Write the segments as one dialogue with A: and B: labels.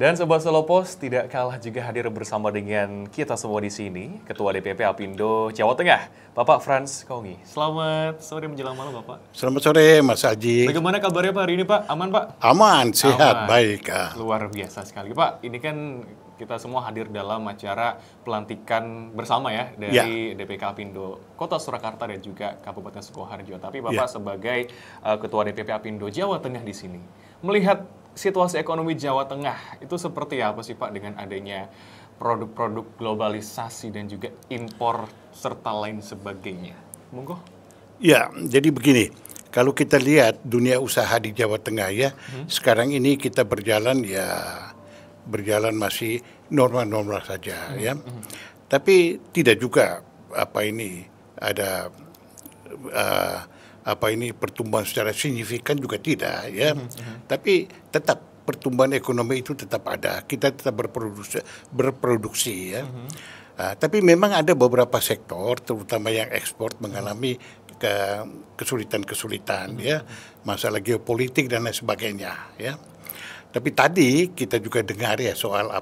A: Dan Sobat Solopos tidak kalah juga hadir bersama dengan kita semua di sini, Ketua DPP Apindo Jawa Tengah, Bapak Frans Kongi. Selamat sore menjelang malam, Bapak.
B: Selamat sore, Mas Haji.
A: Bagaimana kabarnya Pak hari ini, Pak? Aman, Pak?
B: Aman, sehat,
A: Aman.
B: baik.
A: Luar biasa sekali, Pak. Ini kan kita semua hadir dalam acara pelantikan bersama ya dari DPK Apindo Kota Surakarta dan juga Kabupaten Sukoharjo. Tapi Bapak sebagai Ketua DPP Apindo Jawa Tengah di sini, melihat situasi ekonomi Jawa Tengah itu seperti apa sih Pak dengan adanya produk-produk globalisasi dan juga impor serta lain sebagainya? Monggo.
B: Ya, jadi begini. Kalau kita lihat dunia usaha di Jawa Tengah ya, sekarang ini kita berjalan masih normal-normal saja ya. Tapi tidak juga ada pertumbuhan secara signifikan juga tidak ya. Tapi tetap pertumbuhan ekonomi itu tetap ada. Kita tetap berproduksi ya. Tapi memang ada beberapa sektor terutama yang ekspor mengalami kesulitan-kesulitan ya. Masalah geopolitik dan lain sebagainya ya. Tapi tadi kita juga dengar ya soal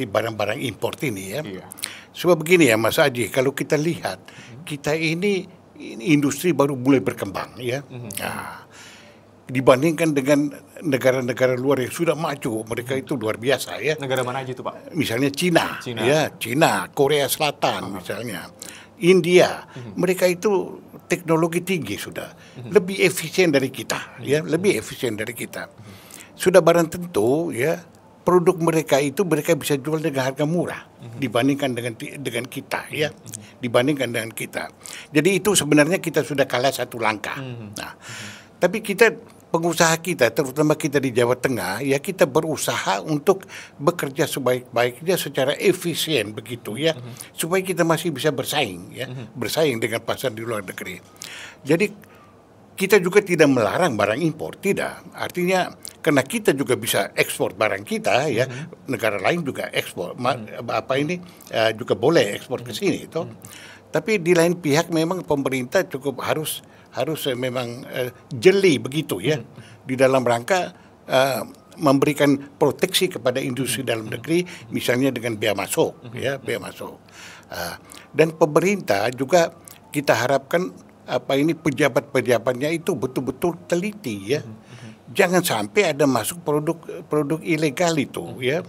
B: barang-barang import ini ya. Iya. Sebab begini ya Mas Haji, kalau kita lihat kita ini industri baru mulai berkembang ya. Nah, dibandingkan dengan negara-negara luar yang sudah maju, mereka itu luar biasa ya.
A: Negara mana aja itu Pak?
B: Misalnya Cina. Ya, Cina, Korea Selatan misalnya, India, mereka itu teknologi tinggi sudah, lebih efisien dari kita ya, lebih efisien dari kita. Sudah barang tentu ya. Produk mereka bisa jual dengan harga murah dibandingkan dengan kita ya, dibandingkan dengan kita. Jadi itu sebenarnya kita sudah kalah satu langkah. Nah, tapi pengusaha kita, terutama kita di Jawa Tengah ya, kita berusaha untuk bekerja sebaik-baiknya secara efisien begitu ya, supaya kita masih bisa bersaing ya, bersaing dengan pasar di luar negeri. Jadi kita juga tidak melarang barang impor, tidak. Artinya karena kita juga bisa ekspor barang kita ya, negara lain juga ekspor. Juga boleh ekspor ke sini itu. Tapi di lain pihak memang pemerintah cukup harus memang jeli begitu ya, di dalam rangka memberikan proteksi kepada industri dalam negeri, misalnya dengan bea masuk ya, bea masuk. Dan pemerintah juga kita harapkan pejabat-pejabatnya itu betul-betul teliti ya. Jangan sampai ada masuk produk ilegal itu ya.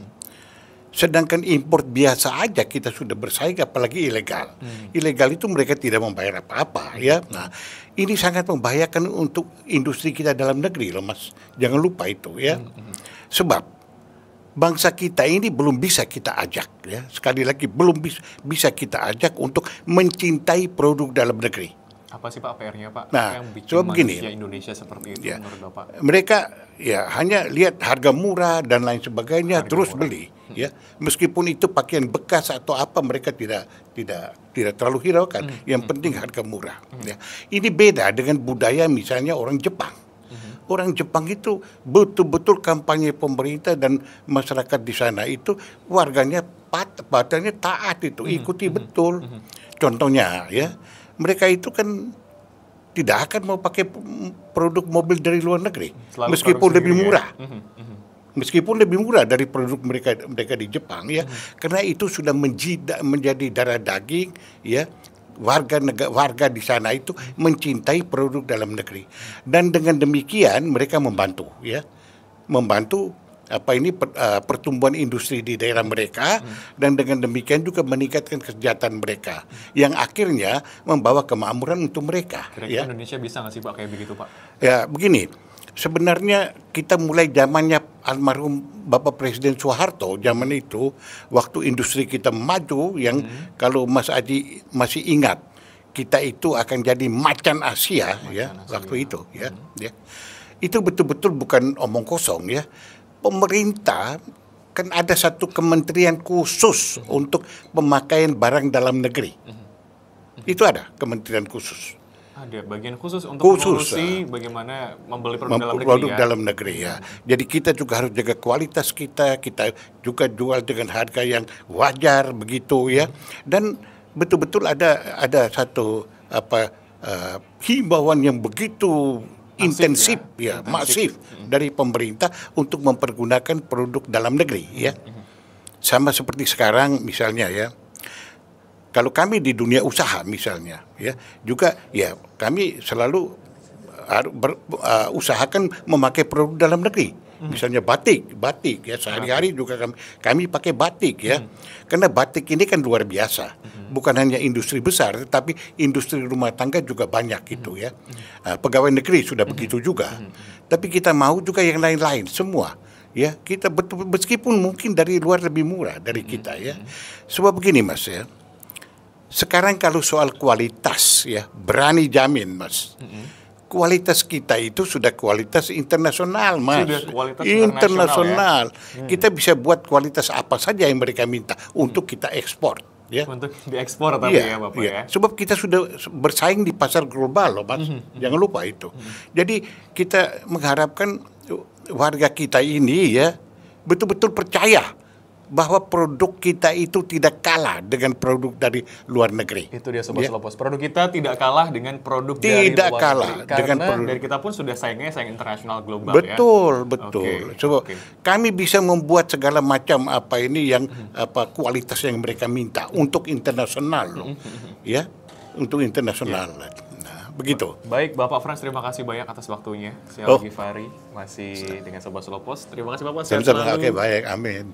B: Sedangkan impor biasa aja kita sudah bersaing, apalagi ilegal. Ilegal itu mereka tidak membayar apa-apa ya. Nah, ini sangat membahayakan untuk industri kita dalam negeri loh Mas. Jangan lupa itu ya. Sebab bangsa kita ini belum bisa kita ajak ya. Sekali lagi belum bisa kita ajak untuk mencintai produk dalam negeri.
A: Apa sih Pak PR-nya Pak
B: yang
A: bikin manusia Indonesia seperti itu menurut Bapak?
B: Mereka ya hanya lihat harga murah dan lain sebagainya, terus beli ya. Meskipun itu pakaian bekas atau apa, mereka tidak terlalu hiraukan. Yang penting harga murah ya. Ini beda dengan budaya misalnya orang Jepang. Orang Jepang itu betul-betul kampanye pemerintah dan masyarakat di sana itu warganya taat itu, ikuti betul. Contohnya ya, mereka itu kan tidak akan mau pakai produk mobil dari luar negeri, meskipun lebih murah. Meskipun lebih murah dari produk mereka di Jepang ya, karena itu sudah menjadi darah daging ya. Warga di sana itu mencintai produk dalam negeri, dan dengan demikian mereka membantu pertumbuhan industri di daerah mereka, dan dengan demikian juga meningkatkan kesejahteraan mereka yang akhirnya membawa kemakmuran untuk mereka.
A: Kira-kira Indonesia bisa nggak sih Pak kayak begitu Pak?
B: Ya begini, sebenarnya kita mulai zamannya almarhum Bapak Presiden Soeharto, zaman itu waktu industri kita maju yang kalau Mas Aji masih ingat, kita itu akan jadi macan Asia waktu itu ya. Itu betul-betul bukan omong kosong ya. Pemerintah kan ada satu kementerian khusus untuk pemakaian barang dalam negeri. Itu ada kementerian khusus.
A: Ada bagian khusus untuk mengurusi bagaimana membeli produk
B: dalam negeri ya. Jadi kita juga harus jaga kualitas kita juga jual dengan harga yang wajar begitu ya. Dan betul-betul ada satu himbauan yang begitu intensif masif dari pemerintah untuk mempergunakan produk dalam negeri ya. Sama seperti sekarang misalnya ya. Kalau kami di dunia usaha misalnya ya, juga ya kami selalu usahakan memakai produk dalam negeri. Misalnya batik ya, sehari-hari juga kami pakai batik ya. Karena batik ini kan luar biasa. Bukan hanya industri besar, tetapi industri rumah tangga juga banyak gitu ya. Pegawai negeri sudah begitu juga. Tapi kita mau juga yang lain-lain semua. Ya, kita betul meskipun mungkin dari luar lebih murah dari kita ya. Sebab begini Mas ya. Sekarang kalau soal kualitas ya, berani jamin Mas. Kualitas kita itu sudah kualitas internasional, Mas.
A: Sudah kualitas
B: internasional. Ya? Kita bisa buat kualitas apa saja yang mereka minta untuk kita ekspor. Ya.
A: Untuk diekspor tapi ya Bapak ya.
B: Sebab kita sudah bersaing di pasar global loh, Mas. Jangan lupa itu. Jadi kita mengharapkan warga kita ini ya betul-betul percaya bahwa produk kita itu tidak kalah dengan produk dari luar negeri.
A: Itu dia Sobat Selopos. Produk kita tidak kalah dengan produk dari luar negeri. Karena dari kita pun sudah saing internasional global
B: betul. Coba kami bisa membuat segala macam apa ini yang kualitas yang mereka minta untuk internasional loh. Ya, untuk internasional. Begitu.
A: Baik, Bapak Frans, terima kasih banyak atas waktunya. Saya Algi Fari, masih dengan Sobat Selopos. Terima kasih Bapak.
B: Sehat selalu. Oke, baik. Amin.